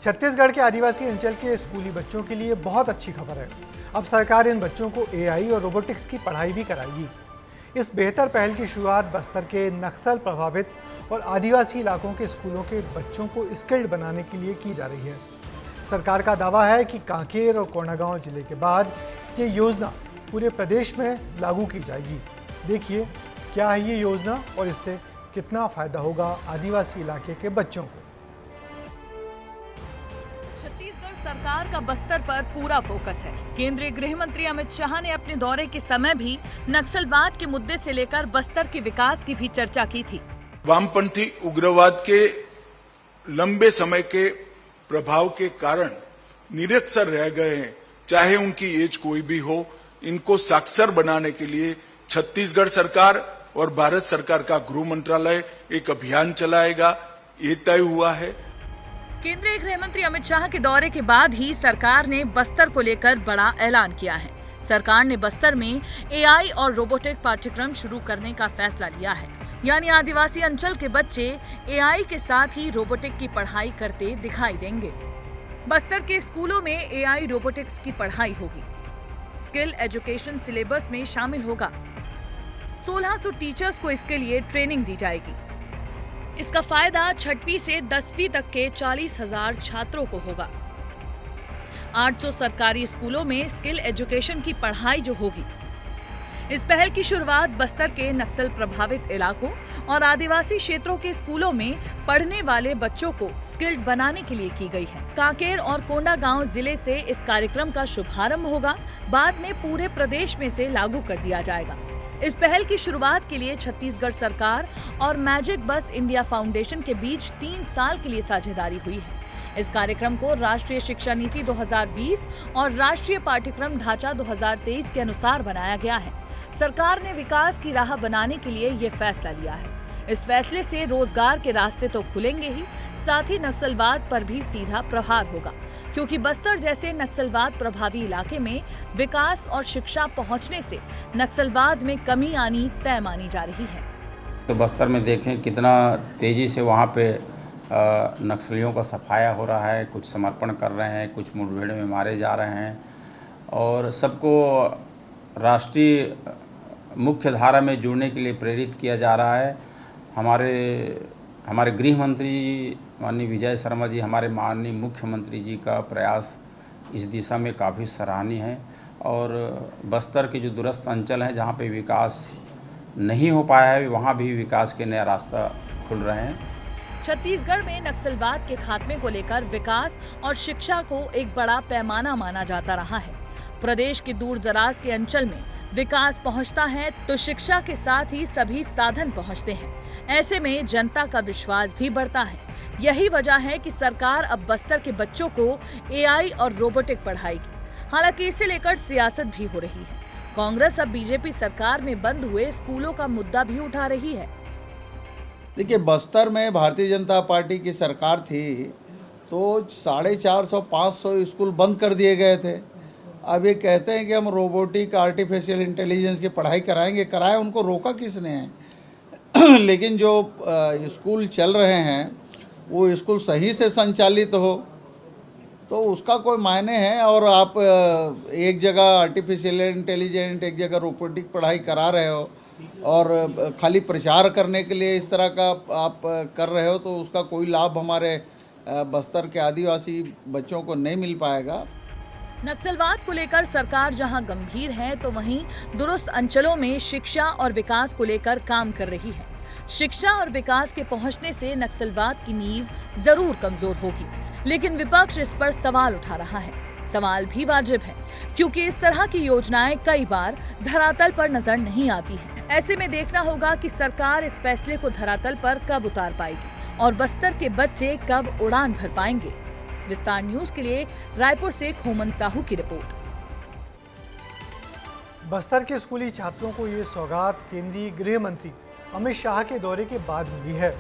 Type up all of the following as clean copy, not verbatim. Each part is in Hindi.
छत्तीसगढ़ के आदिवासी अंचल के स्कूली बच्चों के लिए बहुत अच्छी खबर है। अब सरकार इन बच्चों को एआई और रोबोटिक्स की पढ़ाई भी कराएगी। इस बेहतर पहल की शुरुआत बस्तर के नक्सल प्रभावित और आदिवासी इलाकों के स्कूलों के बच्चों को स्किल्ड बनाने के लिए की जा रही है। सरकार का दावा है कि कांकेर और कोंडागांव जिले के बाद ये योजना पूरे प्रदेश में लागू की जाएगी। देखिए क्या है ये योजना और इससे कितना फायदा होगा आदिवासी इलाके के बच्चों को। छत्तीसगढ़ सरकार का बस्तर पर पूरा फोकस है। केंद्रीय गृह मंत्री अमित शाह ने अपने दौरे के समय भी नक्सलवाद के मुद्दे से लेकर बस्तर के विकास की भी चर्चा की थी। वामपंथी उग्रवाद के लंबे समय के प्रभाव के कारण निरक्षर रह गए हैं, चाहे उनकी एज कोई भी हो। इनको साक्षर बनाने के लिए छत्तीसगढ़ सरकार और भारत सरकार का गृह मंत्रालय एक अभियान चलाएगा, ये तय हुआ है। केंद्रीय गृह मंत्री अमित शाह के दौरे के बाद ही सरकार ने बस्तर को लेकर बड़ा ऐलान किया है। सरकार ने बस्तर में एआई और रोबोटिक पाठ्यक्रम शुरू करने का फैसला लिया है, यानी आदिवासी अंचल के बच्चे एआई के साथ ही रोबोटिक की पढ़ाई करते दिखाई देंगे। बस्तर के स्कूलों में एआई रोबोटिक्स की पढ़ाई होगी। स्किल एजुकेशन सिलेबस में शामिल होगा। 1600 टीचर्स को इसके लिए ट्रेनिंग दी जाएगी। इसका फायदा 6वीं से 10वीं तक के 40,000 छात्रों को होगा। 800 सरकारी स्कूलों में स्किल एजुकेशन की पढ़ाई जो होगी। इस पहल की शुरुआत बस्तर के नक्सल प्रभावित इलाकों और आदिवासी क्षेत्रों के स्कूलों में पढ़ने वाले बच्चों को स्किल्ड बनाने के लिए की गई है। कांकेर और कोंडागांव जिले से इस कार्यक्रम का शुभारंभ होगा, बाद में पूरे प्रदेश में से लागू कर दिया जाएगा। इस पहल की शुरुआत के लिए छत्तीसगढ़ सरकार और मैजिक बस इंडिया फाउंडेशन के बीच 3 साल के लिए साझेदारी हुई है। इस कार्यक्रम को राष्ट्रीय शिक्षा नीति 2020 और राष्ट्रीय पाठ्यक्रम ढांचा 2023 के अनुसार बनाया गया है। सरकार ने विकास की राह बनाने के लिए ये फैसला लिया है। इस फैसले से रोजगार के रास्ते तो खुलेंगे ही, साथ ही नक्सलवाद पर भी सीधा प्रहार होगा, क्योंकि बस्तर जैसे नक्सलवाद प्रभावी इलाके में विकास और शिक्षा पहुंचने से नक्सलवाद में कमी आनी तय मानी जा रही है। तो बस्तर में देखें कितना तेजी से वहाँ पे नक्सलियों का सफाया हो रहा है। कुछ समर्पण कर रहे हैं, कुछ मुठभेड़ में मारे जा रहे हैं और सबको राष्ट्रीय मुख्य धारा में जुड़ने के लिए प्रेरित किया जा रहा है। हमारे गृह मंत्री माननीय विजय शर्मा जी, हमारे माननीय मुख्यमंत्री जी का प्रयास इस दिशा में काफ़ी सराहनीय है। और बस्तर के जो दूरस्थ अंचल हैं जहाँ पे विकास नहीं हो पाया है, वहाँ भी विकास के नया रास्ता खुल रहे हैं। छत्तीसगढ़ में नक्सलवाद के खात्मे को लेकर विकास और शिक्षा को एक बड़ा पैमाना माना जाता रहा है। प्रदेश के दूर दराज के अंचल में विकास पहुंचता है तो शिक्षा के साथ ही सभी साधन पहुंचते हैं। ऐसे में जनता का विश्वास भी बढ़ता है। यही वजह है कि सरकार अब बस्तर के बच्चों को एआई और रोबोटिक पढ़ाएगी। हालांकि इसे लेकर सियासत भी हो रही है। कांग्रेस अब बीजेपी सरकार में बंद हुए स्कूलों का मुद्दा भी उठा रही है। देखिए, बस्तर में भारतीय जनता पार्टी की सरकार थी तो 450-500 स्कूल बंद कर दिए गए थे। अब ये कहते हैं कि हम रोबोटिक आर्टिफिशियल इंटेलिजेंस की पढ़ाई कराएंगे। कराए, उनको रोका किसने है? लेकिन जो स्कूल चल रहे हैं वो स्कूल सही से संचालित हो तो उसका कोई मायने है। और आप एक जगह आर्टिफिशियल इंटेलिजेंट, एक जगह रोबोटिक पढ़ाई करा रहे हो और खाली प्रचार करने के लिए इस तरह का आप कर रहे हो तो उसका कोई लाभ हमारे बस्तर के आदिवासी बच्चों को नहीं मिल पाएगा। नक्सलवाद को लेकर सरकार जहां गंभीर है तो वहीं दूरस्थ अंचलों में शिक्षा और विकास को लेकर काम कर रही है। शिक्षा और विकास के पहुंचने से नक्सलवाद की नींव जरूर कमजोर होगी, लेकिन विपक्ष इस पर सवाल उठा रहा है। सवाल भी वाजिब है, क्योंकि इस तरह की योजनाएं कई बार धरातल पर नजर नहीं आती हैं। ऐसे में देखना होगा कि सरकार इस फैसले को धरातल पर कब उतार पाएगी और बस्तर के बच्चे कब उड़ान भर पाएंगे। विस्तार न्यूज के लिए रायपुर से खोमन साहू की रिपोर्ट। बस्तर के स्कूली छात्रों को ये सौगात केंद्रीय गृह मंत्री अमित शाह के दौरे के बाद मिली है।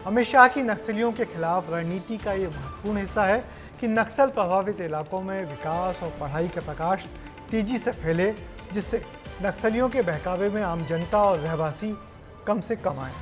अमित शाह की नक्सलियों के खिलाफ रणनीति का ये महत्वपूर्ण हिस्सा है कि नक्सल प्रभावित इलाकों में विकास और पढ़ाई का प्रकाश तेजी से फैले, जिससे नक्सलियों के बहकावे में आम जनता और रहवासी कम से कम आए।